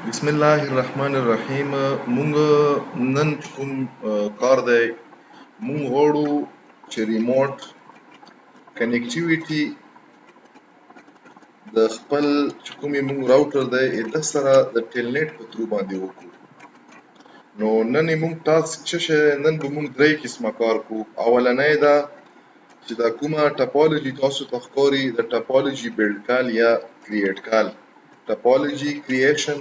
بسم الله الرحمن الرحیم. مونږ نن کوم کار دی، مونږ غواړو چې ریموټ کنیکټیویټي د خپل چې کومې مونږ راوټر دی د سره د ټیلنټ په ترو باندې وکړو. نو نن مونږ ټاسک څه شی دی؟ نن به مونږ درې قسمه کار کوو. اولنی دا چې دا کومه ټاپالوجي تاسو ته ښکاري د ټاپالوجي بلډ کال یا کریټ کال، ټاپالوجي کریشن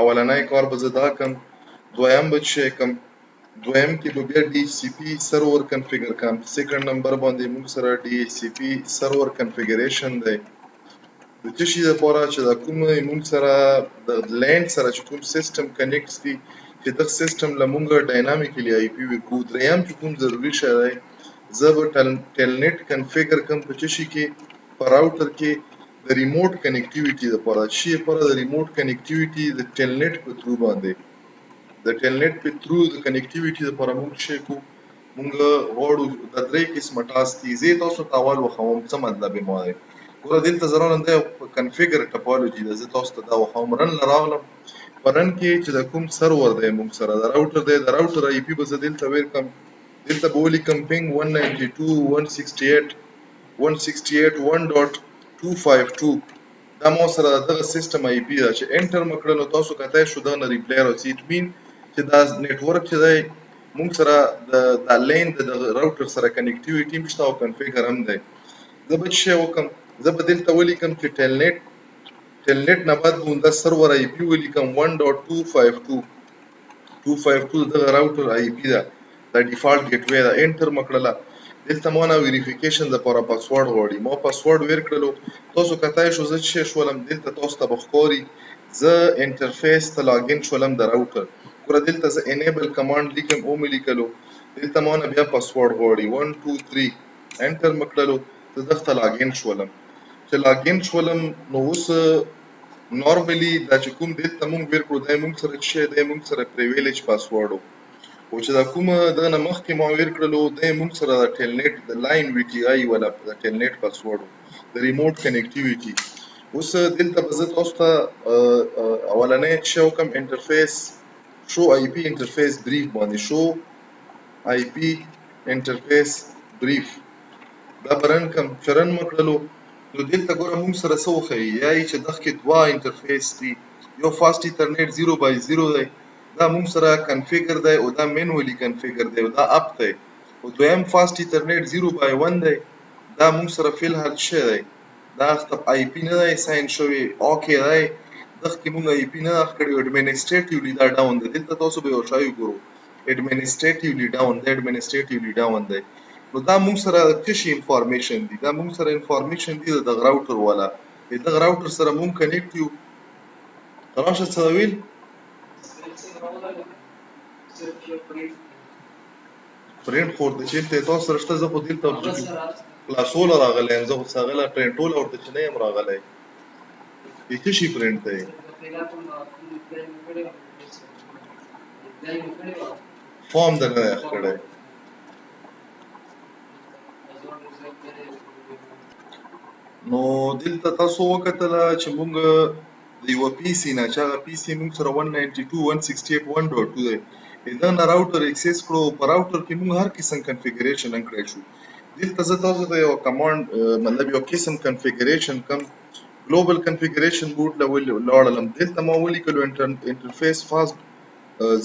اولنی کار به زه دا کم. دویم به چې کم، دویم کې به بیا DHCP سرور کنفیګر کم. سیکنډ نمبر باندې موږ سره DHCP سرور کنفیګریشن دی د څه شي دپاره چې دا کوم موږ سره د لینډ سره چې کوم سیسټم کنیکټس دي چې دغه سیسټم له موږ ډاینامیکلی IP وکړو. دریم چې کوم ضروري شی دی، زه به ټیلنټ کنفیګر کم په څه شي کې، په راوټر کې د ریموټ کنیکټیویټي دپاره. څه شي دپاره؟ د ریموټ کنیکټیویټي د ټیلنټ په ترو باندې. د ټیلنټ په ترو د کنیکټیویټي دپاره موږ څه کوو؟ موږ غواړو د درې قسمه ټاسک دي. زه یې تاسو ته اول وښوم څه مطلب یې ما دی. ګوره دلته زه راغلم، دا یو کنفیګر ټاپالوجي ده. زه تاسو ته دا وښوم. رن له راغلم، په رن کې چې د کوم سرور دی موږ سره د راوټر دی، د راوټر IP به زه دلته ولیکم. دلته به ولیکم پینګ 192.168.1.252. دا ما سره دغه سیسټم IP ده چې انټر مې کړه نو تاسو کتای شو دغه نه ریپلی راځي. اټ مین چې دا نیټورک چې دی موږ سره دا لین د راوټر سره کنیکټیویټي هم شته او کنفیګر هم دی. زه به څه شی وکړم؟ زه به دلته ولیکم چې ټیلنټ نه بعد به دا سرور IP ولیکم 1.252 دغه راوټر IP ده، دا ډیفالټ ګیټ وی ده. انټر مې کړله. دلته ما نه ویریفیکیشن دپاره پاسورډ غواړي. ما پاسورډ ویر کړلو. تاسو کتای شو زه څه شی شولم، دلته تاسو ته به ښکاري زه انټرفیس ته لاګین شولم د راوټر. ګوره دلته زه انیبل کمانډ لیکم، او مې لیکلو. دلته ما نه بیا پاسورډ غواړي 123. انټر مې کړلو، زه دغه ته لاګین شولم. چې لاګین شولم نو اوس نارملي دا چې کوم دلته مونږ ویر کړو دی مونږ سره څه شی دی، مونږ سره پریویلیج پاسورډ و. او چې دا کومه دغه نه مخکې ما ویر کړلو دی مونږ سره د ټیلنټ د لاین VTI والا د ټیلنټ پاسورډ و د ریموټ کنیکټیویټي. اوس دلته به زه تاسو ته اولنی څه شی وکړم، انټرفیس شو IP انټرفیس بریف باندې شو IP انټرفیس بریف دا به رن کړم. چې رن مې کړلو نو دلته ګوره مونږ سره څه وښیي، یایي چې دغه کې دوه انټرفیس دي. یو فاسټ ایترنیټ 0x0 دی، دا مونږ سره کنفیګر دی او دا مینولی کنفیګر دی او دا اپ دی. او دویم فاسټ ایترنیټ 0x1 دی، دا مونږ سره فی الحال څه دی، دا IP نه دی ساین شوی، اوکې دی. دغه کې مونږ IP نه ده کړې، اډمنسټریټیولی دا ډاون دی. دلته تاسو به یو شی وګورو، اډمنسټریټیولی ډاون دی، اډمنسټریټیولی ډاون دی. نو دا مونږ سره څه شي انفارمیشن دي؟ دا مونږ سره انفارمیشن دي د راوټر والا. دغه راوټر سره مونږ کنیکټ یو. راشه څه ویل پرینټ خو ورته چېرته تاسو سره شته؟ زه خو دلته خلاصوله راغلی یم، زه خو هغه پرینټوله ورته چې نه یم راغلی. څه شي پرینټ دی؟ فارم در نه یخ کړی. نو دلته تاسو وکتله چې مونږ د یوه PC نه چې هغه PC مونږ سره 192.168.1.2 دی، دا نه راوټر اکسس کړو. په راوټر کې مونږ هر قسم کنفیګریشن هم کړی شو. دلته زه تاسو ته یو کمانډ مطلب یو قسم کنفیګریشن کم ګلوبل کنفیګریشن بوټ له لاړلم. دلته ما ولیکلو انټرفیس فاست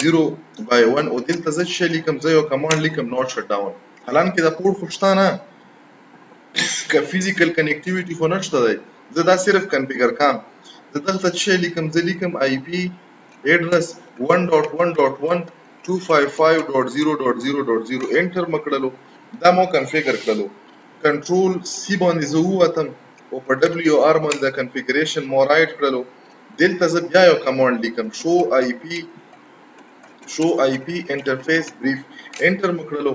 0x1 او دلته زه څه لیکم، زه یو کمانډ لیکم نوٹ شټ ډاون. حالانکې دا پورټ خو شته نه، که فزیکل کنیکټیویټي خو نشته دی. زه دا صرف کنفیګر کم. زه دغه ته څه لیکم، زه لیکم IP ایډرس 1.1.1.255.0.0.0. انټر مې کړلو، دا ما کنفیګر کړلو. کنټرول C باندې زه ووتم او په WR باندې کنفیګریشن ما رایټ کړلو. دلته زه بیا یو کمانډ لیکم شو IP انټرفیس بریف. انټر مې کړلو.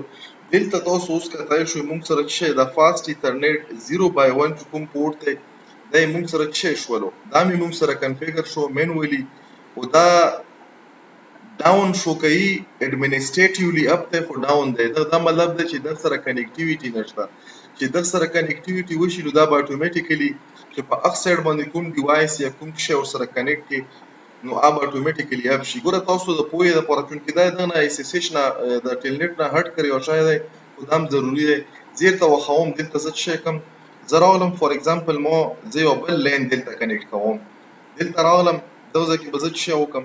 دلته تاسو اوس کتای شو مونږ سره څه دا فاسټ ایترنیټ 0x1 چې کوم پورټ دی دا یې مونږ سره څه شولو، دا مې مونږ سره کنفیګر شو مینولی او دا ډاون شو کوي اډمنسټریټیولی اپ دی خو ډاون دی. دا مطلب دی چې دغه سره کنیکټیویټي نشته. چې دغه سره کنیکټیویټي وشي نو دا به اتوماتیکلی چې په اکس سایډ باندې کوم ډیوایس یا کوم شی ورسره کنیکټ کړي نو اب اتوماتیکلی اپ شي. ګوره تاسو د پوهې لپاره چونکې دا دغه نه SSH نه د ټیلنټ نه هټ کړی او شاید خو دا هم ضروري دی. زه ته وښوم دلته زه څه کوم. زه راغلم فار ایگزامپل ما زه یو بل لین دلته کنیکټ کوم. دلته راغلم دغه ځای کې به زه څه وکړم،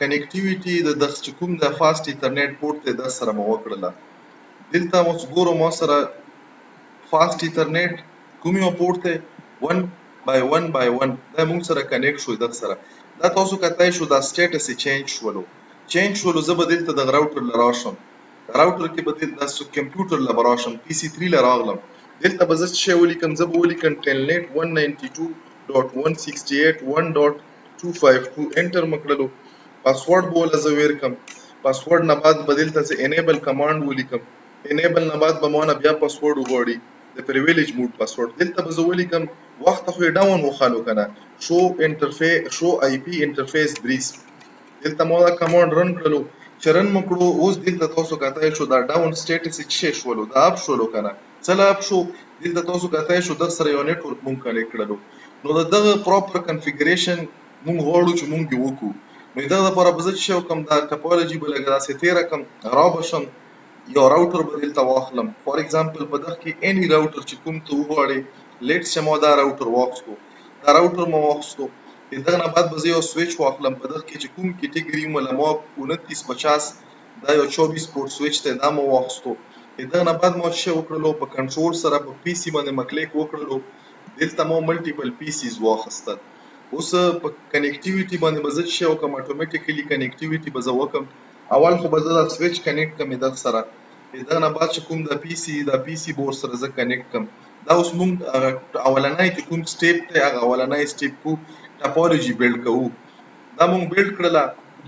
کنیکټیویټي د دغه چې کوم د فاسټ ایترنیټ پورټ دی دا سره مو وکړله. دلته اوس ګورو ما سره فاسټ ایترنیټ کوم یو پورټ دی 1 by 1 by 1 دا موږ سره کنیکټ شو دغه سره. دا تاسو کتای شو دا سټیټس یې چینج شولو. زه به دلته دغه راوټر له راشم، راوټر کې به د کمپیوټر له به راشم PC3 له راغلم. دلته به زه څه شی ولیکم، زه به ولیکم ټیلنیټ 192.168.1.252 انټر مې کړلو. پاسورډ به وله زه ویر کړم. پاسورډ نه بعد به دلته زه انیبل کمانډ ولیکم. انیبل نه بعد به ما نه بیا پاسورډ وغواړي د پریویلیج موډ پاسورډ. دلته به زه ولیکم وخت خو ډاون وخالو کنه شو آی پی انټرفیس بریس. دلته ما دا کمانډ رن کړلو چې رن مو کړو. اوس دلته تاسو کتای شو دا ډاون سټیټس چې شولو دا اپ شولو کنه څه اپ شو. دلته تاسو کتای شو د سره یو نیټورک مونږ کنیکټ کړلو. نو دغه پراپر کنفیګریشن مونږ غواړو چې مونږ یې وکړو. نو دغه لپاره به زه څه وکړم، دا ټاپولوژي به لږه داسې تېره کړم، رابشم یو راوټر به دلته واخلم. فار ایگزامپل په دغه کې اني راوټر چې کوم ته وغواړې، لیټس چې ما دا راوټر واخیستو. دا راوټر مو واخیستو. دغه نه بعد به زه یو سویچ واخلم. په دغه کې چې کوم کیټګري مو له ما 2950 دا یو 24 پورټ سویچ دی دا مو واخیستو. دغه نه بعد ما څه وکړلو، په کنټرول سره په پی سي باندې ما کلیک وکړلو. دلته ما ملټیپل پی سیز واخیستل. اوس په کنیکټیویټي باندې به زه څه وکړم، اتوماتیکلی کنیکټیویټي به زه وکړم. اول خو به زه دا سویچ کنیکټ کړم دغه سره. دغه نه بعد چې کوم د پی سي بورډ سره زه کنیکټ کړم. دا اوس موږ اولنی چې کوم سټیپ دی هغه اولنی سټیپ کو ټاپولوژي بیلډ کوو. دا موږ بیلډ کړله.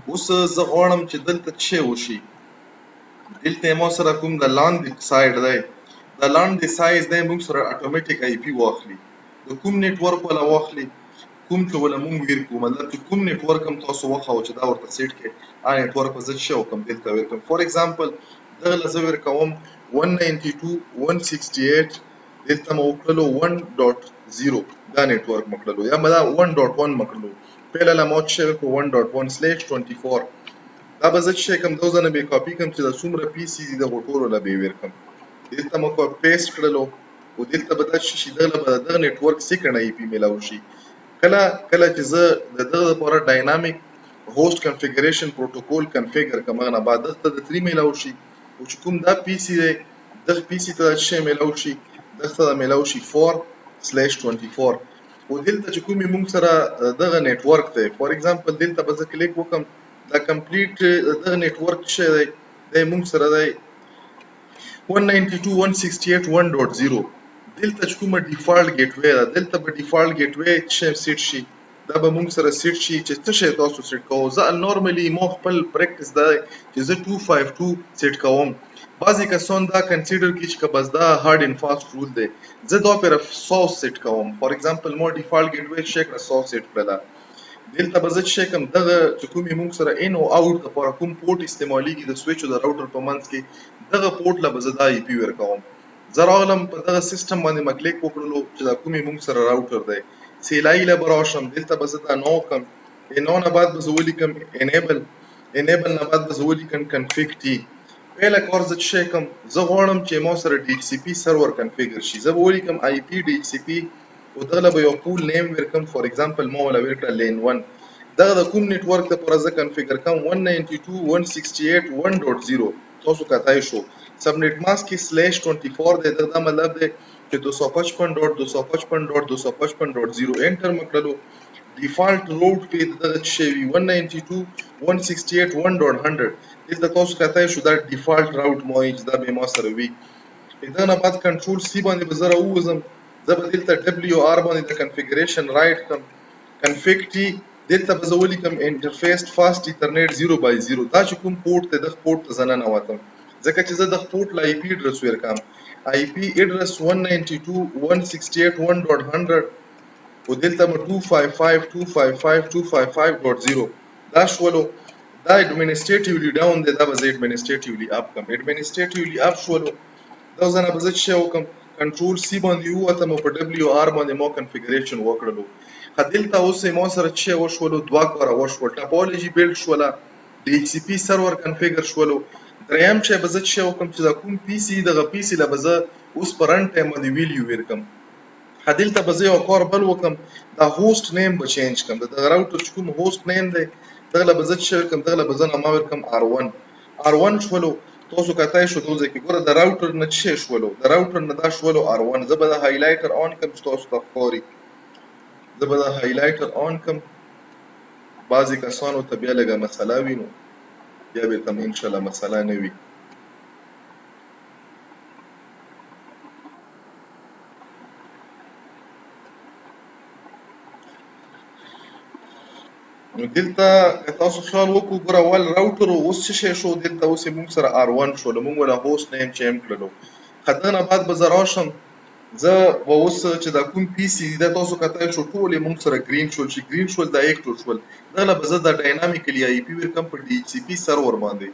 اوس زه غواړم چې دلته څه وشي. دلته ما سره کوم د لاندې سایډ دی، د لاندې سایز دی موږ سره اتوماتیک آی پی واخلي. د کوم نیټورک ولا واخلي، کوم چې ولا موږ ویر کوو، مطلب چې کوم نیټورک هم تاسو وخاو چې دا ورته سیټ کړئ. هغه نیټورک به زه څه وکړم دلته ویر کړم. فار ایگزامپل دغه له زه ویر کوم 192.168 دلته مو وکړلو 1.0 دا نیټورک مو کړلو، یا به دا 1.1 مو کړلو. پهله له ما څه وکړو 1.1/24. دا به زه څه کوم، دوه ځله به کاپي کوم چې د څومره پی سي دي دغه ټولو له به ویر کوم. دلته مو کو پیسټ کړلو او دلته به دا شي دغه به دغه نیټورک سیکنډ آی پی ملاو شي. کله چې زه د دغه لپاره ډاینامیک هوست کنفیګریشن پروتوکول کنفیګر کوم، نه بعد دغه د 3 ملاو شي. او چې کوم دا پی سی دی دغه پی سی ته څه ملاو شي، دغه ملاو شي 4/24. او دلته چې کومې موږ سره دغه نیټورک دی، فار ایگزامپل دلته به زه کلیک وکم، دا کمپلیټ دغه نیټورک څه دی، دا موږ سره دی 192.168.1.0. دلته چې کومه ډیفالټ ګیټ وی ده، دلته به ډیفالټ ګیټ وی چې سیټ شي، دا به موږ سره سیټ شي چې څه شی تاسو سیټ کوو. زه نورمالي ما خپل پریکټس دا چې زه 252 سیټ کوم. بعضی کسان دا کنسیډر کوي چې بس دا هارد اینڈ فاست رول دی، زه دا پر 100 سیټ کوم. فار ایگزامپل ما ډیفالټ ګیټ وی چې 100 سیټ کړل. دلته به زه چې کوم دغه چې کومې موږ سره ان او اوټ لپاره کوم پورټ استعمالیږي د سویچ او د راوټر په منځ کې، دغه پورټ له به زه دا آی پی ور کوم. زه راغلم په دغه سیستم باندې ما کلیک وکړلو چې دا کومې موږ سره راوټر دی، سیلای له به راشم. دلته به زه دا نو کوم، نو نه بعد به زه ولیکم انیبل نه بعد به زه ولیکم کنفیګ ټي. پهله کار زه چې کوم، زه غواړم چې ما سره DHCP سرور کنفیګر شي. زه به ولیکم آی پی DHCP او دغه به یو پول نیم ورکم. فار ایگزامپل ما ولا ورکړه لین 1. دغه د کوم نیټورک لپاره زه کنفیګر کوم 192.168.1.0. تاسو کتای شو سبنیټ ماسک کې /24 دی، دا مطلب دی چې 255.255.255.0 انټر مکړلو. ډیفالټ روټ په دغه شی 192.168.1.100. دلته تاسو کتای شو دا ډیفالټ راوټ مو چې دا به ما سره وي. دا نه بعد کنټرول سی باندې به زه راووزم، زه به دلته WR باندې د کنفیګریشن رائټ کم، کنفیګ ټي دلته به زه ولیکم انټرفیس فاست ایترنیټ 0/0. دا چې کوم پورټ دی دغه پورټ ته زه ننوتم، ځکه چې زه د پورټ له آی پی اډرس ور کوم. آی پی اډرس 192.168.1.100 او دلته مو 255.255.255.0 دا شولو. دا ایڈمنسټریټیولی ډاون دی، دا به زه ایڈمنسټریټیولی اپ کوم. ایڈمنسټریټیولی اپ شولو. دا ځنه به زه څه وکم، کنټرول سی باندې ووتم او په WR باندې مو کنفیګریشن وکړلو. دلته اوس ما سره چې وشولو دوه کاره وشول ټاپولوژي بیلډ شوله DHCP سرور کنفیګر شولو دریم چې به زه چې وکم چې دا کوم پی سي دغه پی سي له به زه اوس په رن ټایم باندې ویلیو ورکم دلته به زه یو کار بل وکم دا هوسټ نیم به چینج کړم د دغه راوټر چې کوم هوسټ نیم دی دغه له به زه چې ورکم دغه له به زه نامه ورکم R1 شولو تاسو کتای شو دوزه کې ګوره د راوټر نه چې شولو د راوټر نه دا شولو R1 زه به د هایلایټر آن کړم چې تاسو ته ښکاري زه به د هایلایټر آن کړم بعضې کسانو ته بیا لږه مسله وي نو بیا بېرته انشاءالله مسله نه وي نو دلته که تاسو خیال وکړو ګوره اول راوټر اوس څه شی شو دلته اوس یې موږ سره R1 شولو موږ وله هوسټ نیم چینج کړلو دغه نه بعد به زه راشم زه به اوس چې دا کوم پی سي دی دا تاسو کتای شو ټول یې موږ سره ګرین شول چې ګرین شول دا ایکټو شول دغه له به زه د ډاینامیکلی IP ورکم په DHCP سرور باندې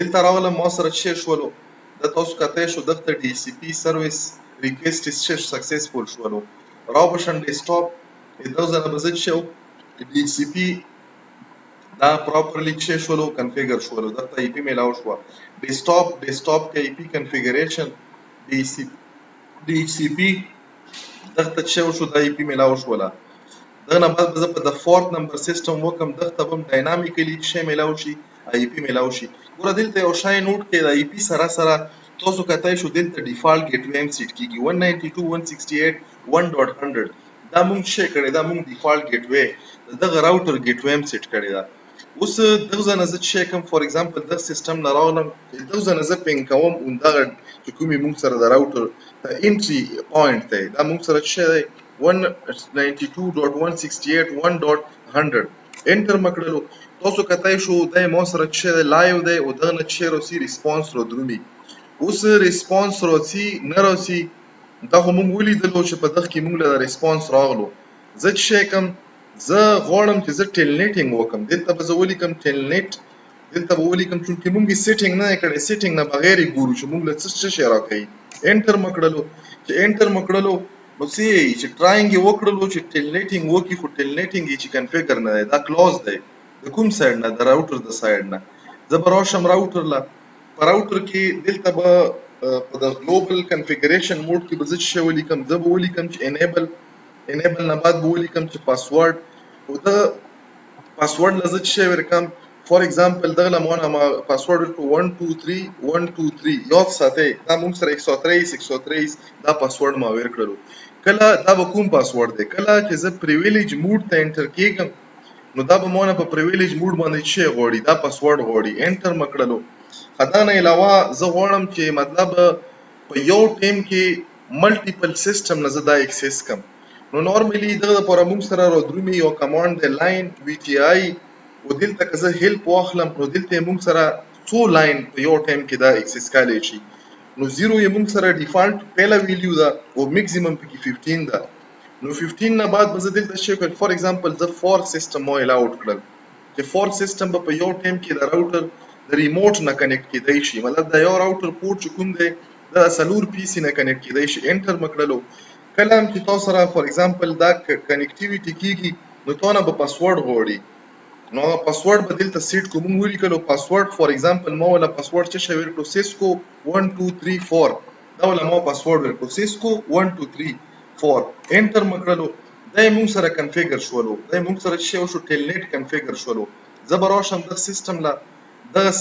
دلته راغلم ما سره څه شولو دا تاسو کتای شو دغه DHCP سرویس ریکویسټ سکسسفول شولو راوبشن ډیسکټاپ دغه ځای به زه چې DHCP دا پراپرلی چې شولو کنفیګر شولو دغه IP میلاو شو ډیسکټاپ کې IP کنفیګریشن DHCP دغه چې شو د IP میلاو شوله دغه نه بعد زه په د فورت نمبر سیستم وکم دغه هم ډاینامیکلی چې میلاو شي IP میلاو شي ګوره دلته یو شای نوٹ کې د IP سره تاسو کتای شو دلته ډیفالت ګیټوی هم سیټ کیږي 192.168.1.100 دا مونږ چې کړی دا مونږ ډیفالت ګیټوی دغه راوټر ګیټوی هم سیټ کړی دا اوس دغه ځای نه زه چې کوم فور ایگزامپل دغه سیستم نه راغلم دغه ځای نه زه پینګ کوم همدغه چې کومې مونږ سره د راوټر انټري پوینټ دی دا مونږ سره چې دی 192.168.1.100 انټر مې کړلو تاسو کتای شو دی ما سره چې دی لایو دی او دغه نه چې راځي ریسپانس ردرومي اوس ریسپانس راځي نه راځي دا خو مونږ ولیدلو چې په دغه کې مونږ له ریسپانس راغلو زه چې کوم زه غواړم چې زه ټیلنیټینګ وکم دلته به زه ولیکم ټیلنیټ دلته به ولیکم چې موږ یې سیټینګ نه کړی سیټینګ نه بغیر یې ګورو چې موږ له څه شی راکوي انټر مې کړلو چې انټر مې کړلو نو څه یې چې ټراینګ یې وکړلو چې ټیلنیټینګ وکړي خو ټیلنیټینګ یې چې کنفیګر نه دی دا کلوز دی د کوم سایډ نه د راوټر د سایډ نه زه به راشم راوټر له په راوټر کې دلته به په د ګلوبل کنفیګریشن موډ کې به زه څه ولیکم زه به ولیکم چې انیبل نه بعد به ولیکم چې پاسورډ او د پاسورډ له زه چې ورکم فور ایگزامپل دغه له ما پاسورډ ورکړو 123 یاد ساتئ دا موږ سره 123 دا پاسورډ ما ورکړلو کله دا به کوم پاسورډ دی کله چې زه پریویلیج موډ ته انټر کېږم نو دا به مونه په پریویلیج موډ باندې چې غواړي دا پاسورډ غواړي انټر مې کړلو دا نه علاوه زه غواړم چې مطلب په یو ټیم کې ملټیپل سیستم نه زه دا اکسس کم نو نورمالي دغه لپاره موږ سره ردرومي یو کمانډ دی لاین VTI او دلته که زه هیلپ واخلم نو دلته موږ سره څو لاین په یو ټایم کې دا اکسس کولی شي نو 0 یې موږ سره ډیفالت پهله ویلیو ده او میکسیمم پکې 15 ده نو 15 نه بعد به زه دلته شی کوم فور ایگزامپل زه فور سیستم مو الاوټ کړل چې فور سیستم په یو ټایم کې د راوټر د ریموټ نه کنیکټ کېدای شي مطلب دا یو راوټر پورټ چې کوم دی دا سلور پی سي نه کنیکټ کېدای شي انټر مې کړلو کله هم چې تاسو سره فور ایگزامپل دا کنیکټیویټي کیږي نو تاسو به پاسورډ غواړي نو پاسورډ به دلته سیټ کوم ولیکلو پاسورډ فور ایگزامپل ما ولا پاسورډ چې شوی ورکړو Cisco 1234 دا ولا ما پاسورډ ورکړو Cisco 1234 انټر مې کړلو دا موږ سره کنفیګر شولو دا موږ سره چې شو ټیلنیټ کنفیګر شولو زبر راشم د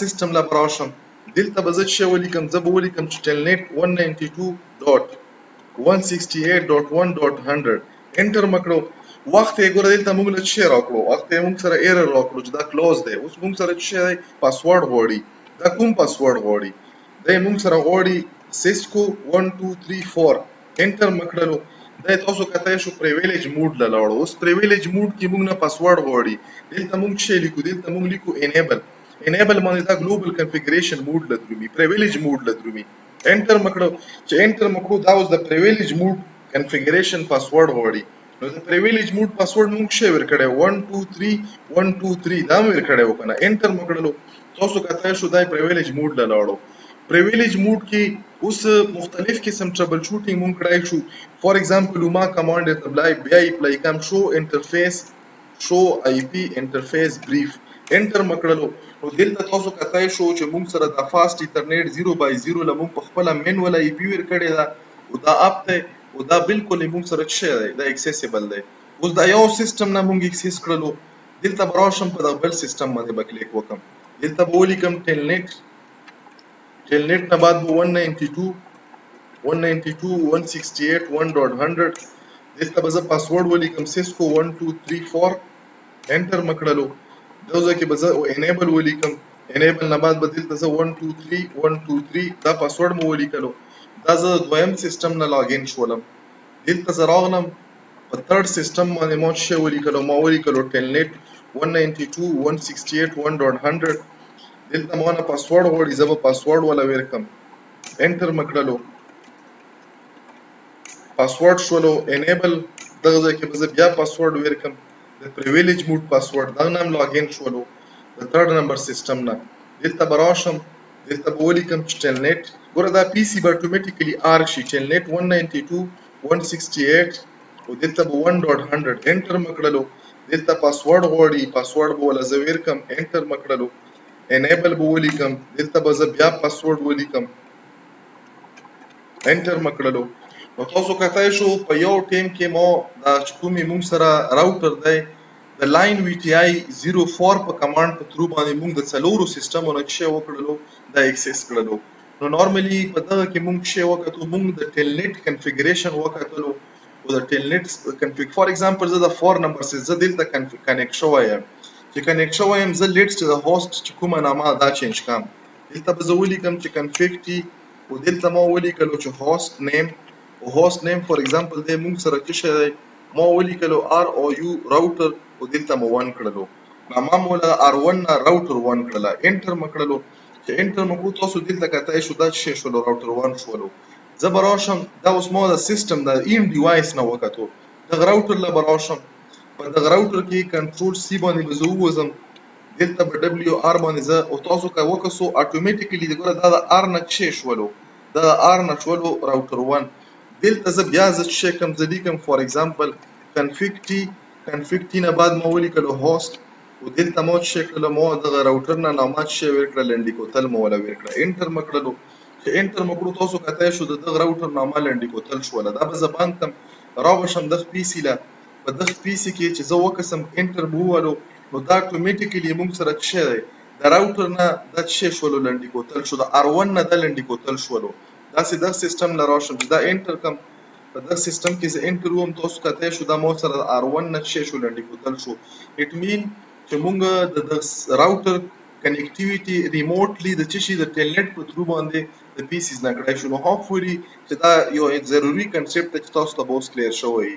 سیستم لا براشم دلته به زه چې ولیکم زه به ولیکم چې ټیلنیټ 192.168.1.100 انټر مې کړو وخت یې ګوره دلته موږ له چې راکړو وخت یې موږ سره ایرر راکړو چې دا کلوز دی اوس موږ سره چې پاسورډ غواړي دا کوم پاسورډ غواړي دا موږ سره غواړي Cisco 1234 انټر مې کړلو دا تاسو کتای شو پریویلیج موډ له لاړو اوس پریویلیج موډ کې موږ نه پاسورډ غواړي دلته موږ چې لیکو دلته موږ لیکو انیبل باندې دا ګلوبل کنفیګریشن موډ لدرومي پریویلیج موډ لدرومي انټر مې کړو چې انټر مې کړو دا اوس د پریویلیج موډ کنفیګریشن پاسورډ غواړي نو د پریویلیج موډ پاسورډ موږ شی ورکړی 123 دا مې ورکړی کنه انټر مې کړلو تاسو کتای شو دا پریویلیج موډ له لاړو privilege mode کې اوس مختلف قسم ټربل شوټینګ مونږ کړای شو. فار ایگزامپل ما کمانډ ته بلای بیا اپلای کوم شو انټرفیس شو آی پی انټرفیس بریف انټر مکړلو نو دلته تاسو کتای شو چې مونږ سره د فاست ایترنیټ 0/0 لمون په خپل مینول آی پی ور کړی دا او دا اپ ته او دا بالکل مونږ سره څه دی دا اکسیسیبل دی. اوس دا یو سیستم نه مونږ اکسس کړلو دلته براشم په د بل سیستم باندې بکلیک وکم دلته به ولیکم ټیلنت نه بعد به 192.168.1.100 دلته به زه پاسورډ ولیکم سیسکو 1234 انټر مکړلو دغه کې به زه انیبل ولیکم انیبل نه بعد به دلته زه 123 دا پاسورډ مو ولیکلو دا زه دویم سیستم نه لاګین شولم دلته زه راغلم په تھرډ سیستم باندې مو څه ولیکلو ما ولیکلو ټیلنت 192.168.1.100 دلته مو نه پاسورډ غواړي زه به پاسورډ ولا ورکم انټر مکړلو پاسورډ شولو انیبل دغه ځای کې به زه بیا پاسورډ ورکم د پریویلیج موډ پاسورډ دا نام لاګین شولو د تھرډ نمبر سیستم نه دلته به راشم دلته به ولیکم چې ټیلنت ګوره دا پی سي به اتوماتیکلی آر شي ټیلنت 192.168 او دلته به 1.100 انټر مکړلو دلته پاسورډ غواړي پاسورډ به ولا زه ورکم انټر مکړلو انیبل به ولیکم دلته به زه بیا پاسورډ ولیکم انټر مکړلو نو تاسو کتای شو په یو ټیم کې مو دا کومې مونږ سره راوټر دی د لاین وی ټی آی 04 په کمانډ په تھرو باندې مونږ د څلورو سیستمونو چې وکړلو دا ایکسس کړلو نو نورمالي په دغه کې مونږ چې وکړو مونږ د ټیلنت کنفیګریشن وکړلو او د ټیلنت کنفیګ فار ایگزامپل زه د 4 نمبر سره زه دلته کنیکټ شوی یم چې کنیکټ شوی یم زه لیټس د هوست چې کومه نامه دا چینج کړم دلته به زه ولیکم چې کنفیګ ټي او دلته ما ولیکلو چې هوست نیم او هوست نیم فار ایگزامپل د مونږ سره چې شي ما ولیکلو ار او یو راوټر او دلته مو 1 کړلو نامه مولا ار1 نه راوټر 1 کړله انټر مکړلو چې انټر مکو تاسو دلته کتای شو دا چې شو راوټر 1 شولو زبراشم دا اوس مو د سیستم د این ډیوایس نه وکړو د راوټر له براشم په د راوټر کې کنټرول سی باندې زه ووزم دلته په دبليو ار باندې زه او تاسو کا وکړو اتوماتیکلی دغه د ار نه چې شولو د ار نه شولو راوټر 1 دلته زه بیا زه چې کوم ځلیکم فار ایگزامپل کنفیګ ټي نه بعد مو ولیکلو هوست او دلته مو چې کله مو د راوټر نه نامه چې ورکړل لنډیکوتل مو ولا ورکړه انټر مکړلو چې انټر مکړو تاسو کتای شو د راوټر نامه لنډیکوتل شو دا به زبان تم راوښم د پی سي لا په د پی سي کې چې زه وکسم انټر بوولو نو دا اتوماتیکلی موږ سره چې د راوټر نه د چې شولو لنډیکوتل شو د ار1 نه د لنډیکوتل شولو دا سي د سیستم نه راشم چې دا انټر کم په د سیستم کې زه انټر ووم تاسو کتای شو دا مو سره ار1 نه چې شو لنډیکوتل شو اټ مین چې موږ د راوټر کنیکټیویټي ریموټلی د چې د ټیلنت په تھرو باندې د پی سیز نه کړای شو نو هوپفولي چې دا یو ضروري کنسپټ چې تاسو ته اوس کلیر شوی